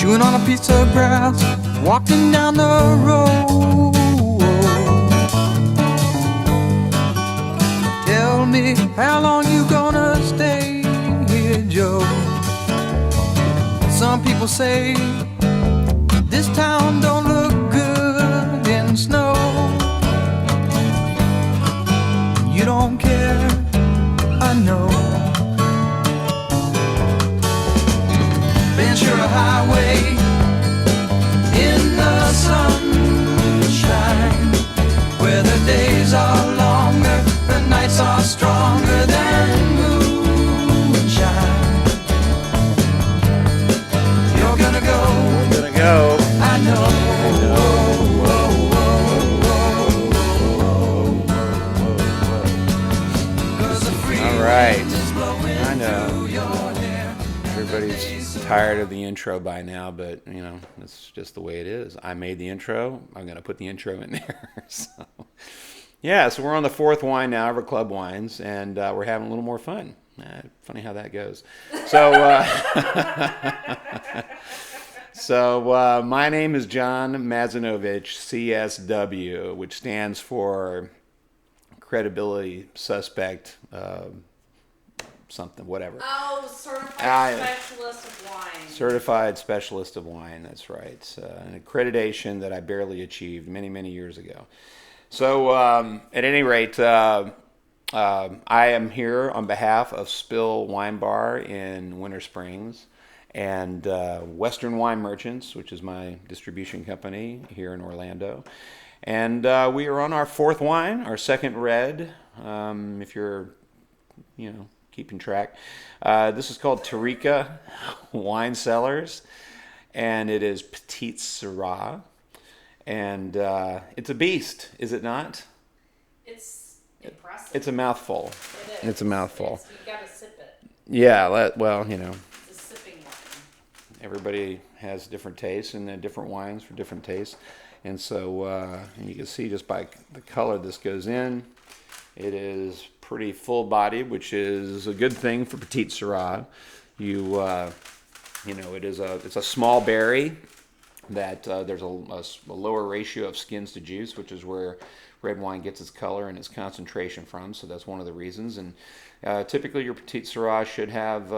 chewing on a piece of grass, walking down the road. Tell me, how long you gonna stay here, Joe? Some people say this town don't look good in snow. You don't care, I know. Ventura Highway in the sunshine, where the days are longer, the nights are stronger than moonshine. You're gonna go, I know. All right, I know. Everybody's tired of the intro by now, but you know, it's just the way it is. I made the intro. I'm going to put the intro in there. So we're on the fourth wine now of our club wines, and we're having a little more fun. Funny how that goes. So, my name is John Mazz, CSW, which stands for Credibility Suspect. Something, whatever. Oh, certified specialist of wine. Certified specialist of wine, that's right. An accreditation that I barely achieved many, many years ago. So, at any rate, I am here on behalf of Spill Wine Bar in Winter Springs and Western Wine Merchants, which is my distribution company here in Orlando. And we are on our fourth wine, our second red, if you're, keeping track. This is called Tarrica Wine Cellars, and it is Petit Sirah. And it's a beast, is it not? It's impressive. It's a mouthful. It is. It's a mouthful. You gotta sip it. Yeah, It's a sipping wine. Everybody has different tastes and different wines for different tastes. And so and you can see just by the color this goes in, it is pretty full bodied, which is a good thing for Petit Sirah. It's a small berry that there's a lower ratio of skins to juice, which is where red wine gets its color and its concentration from. So that's one of the reasons. And typically your Petit Sirah should have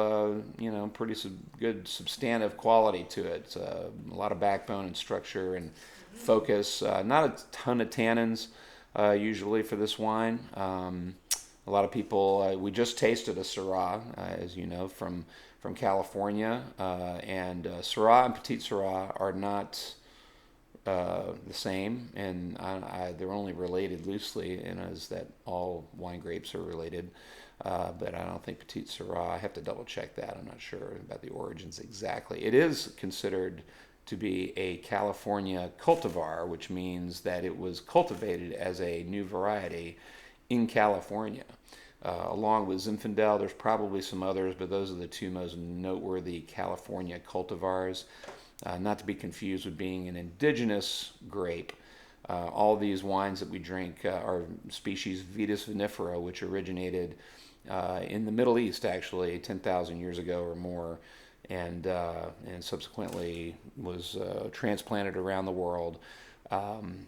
pretty good substantive quality to it. A lot of backbone and structure and focus. Not a ton of tannins usually for this wine. A lot of people, we just tasted a Syrah, as you know, from California, and Syrah and Petit Syrah are not the same, and they're only related loosely, and as that all wine grapes are related, but I don't think Petit Syrah, I have to double check that, I'm not sure about the origins exactly. It is considered to be a California cultivar, which means that it was cultivated as a new variety in California. Along with Zinfandel, there's probably some others, but those are the two most noteworthy California cultivars. Not to be confused with being an indigenous grape. All these wines that we drink are species Vitis vinifera, which originated in the Middle East, actually, 10,000 years ago or more, and subsequently was transplanted around the world.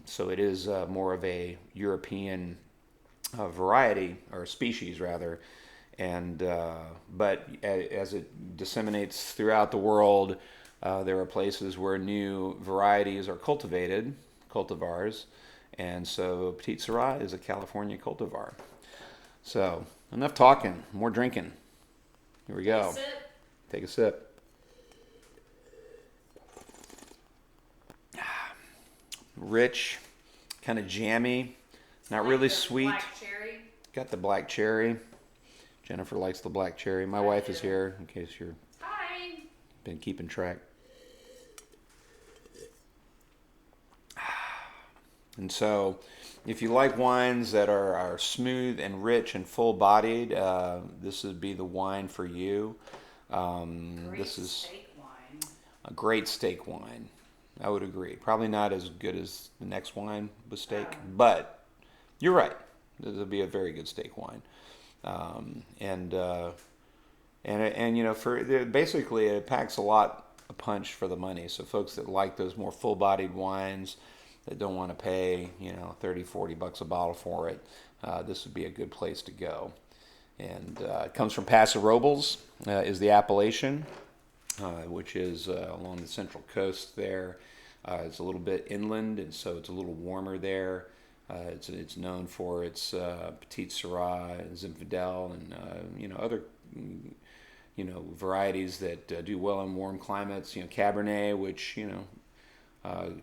So it is more of a European variety, or species rather, and but as it disseminates throughout the world, there are places where new varieties are cultivated, cultivars, and so Petit Sirah is a California cultivar. So enough talking, more drinking. Here we go. Take a sip. Rich, kind of jammy. Not really sweet. Black cherry. Got the black cherry. Jennifer likes the black cherry. My wife is here, in case you're been keeping track. And so, if you like wines that are smooth and rich and full-bodied, this would be the wine for you. This is steak wine. A great steak wine. I would agree. Probably not as good as the next wine with steak, but you're right. This will be a very good steak wine, and for basically it packs a lot a punch for the money. So folks that like those more full-bodied wines that don't want to pay, 30, 40 bucks a bottle for it, this would be a good place to go. And it comes from Paso Robles, is the appellation, which is along the central coast there. It's a little bit inland, and so it's a little warmer there. It's known for its Petit, Sirah, and Zinfandel, and other varieties that do well in warm climates. Cabernet, which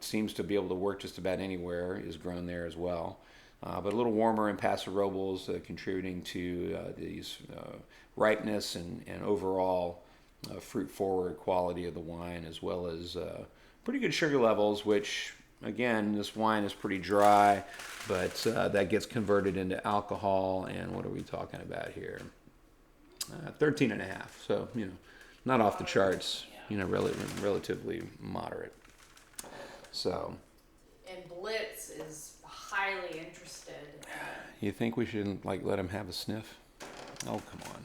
seems to be able to work just about anywhere, is grown there as well. But a little warmer in Paso Robles, contributing to these ripeness and overall fruit-forward quality of the wine, as well as pretty good sugar levels, which, again, this wine is pretty dry, but that gets converted into alcohol. And what are we talking about here? 13.5. So, not off the charts, relatively moderate. So. And Blitz is highly interested. You think we should let him have a sniff? Oh, come on.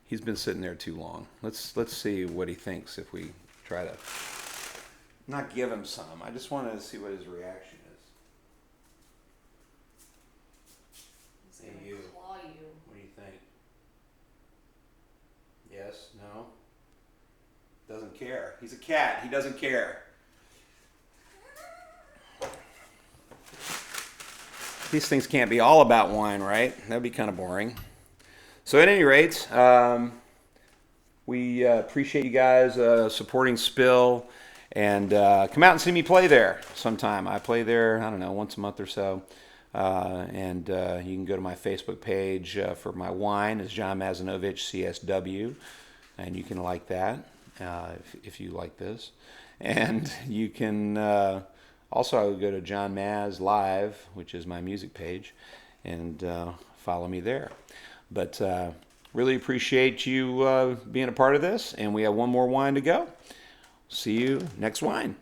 He's been sitting there too long. Let's see what he thinks if we try to not give him some. I just wanted to see what his reaction is. He's Hey, gonna you. claw you. What do you think? Yes? No? Doesn't care. He's a cat. He doesn't care. These things can't be all about wine, right? That'd be kind of boring. So at any rate, we appreciate you guys supporting Spill, and come out and see me play there sometime. I play there, I don't know, once a month or so. And you can go to my Facebook page for my wine. It's John Mazz CSW, and you can like that if you like this. And you can also go to John Mazz Live, which is my music page, and follow me there. But really appreciate you being a part of this, and we have one more wine to go. See you next wine.